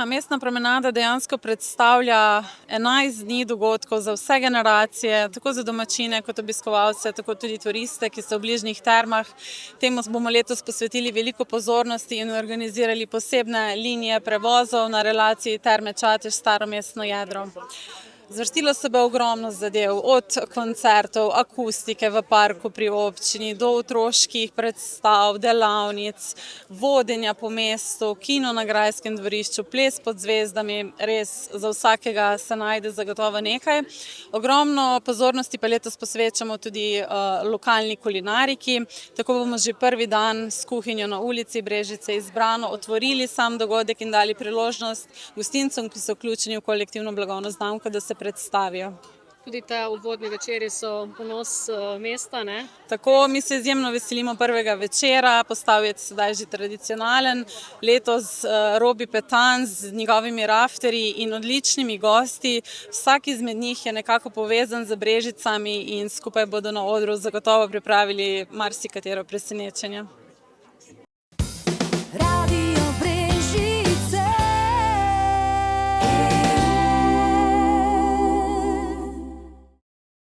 Mestna promenada dejansko predstavlja 11 dni dogodkov za vse generacije, tako za domačine kot obiskovalce, tako tudi turiste, ki so v bližnjih termah. Temu bomo letos posvetili veliko pozornosti in organizirali posebne linije prevozov na relaciji Terme Čatež - Staro mestno jedro. Zvrstilo se bo ogromno zadev, od koncertov, akustike v parku pri občini, do otroških predstav, delavnic, vodenja po mestu, kino na Grajskem dvorišču, ples pod zvezdami, res za vsakega se najde zagotovo nekaj. Ogromno pozornosti pa letos posvečamo tudi lokalni kulinariki, tako bomo že prvi dan s kuhinjo na ulici Brežice izbrano otvorili sam dogodek in dali priložnost gostincem, ki so vključeni v kolektivno blagovno znamko, da se predstavijo. Tudi ta uvodni večeri so ponos mesta, ne? Tako, mi se izjemno veselimo prvega večera, postal je sedaj že tradicionalen. Letos Robi Petan z njegovimi rafterji in odličnimi gosti. Vsak izmed njih je nekako povezan z Brežicami in skupaj bodo na odru zagotovo pripravili marsikatero presenečenje.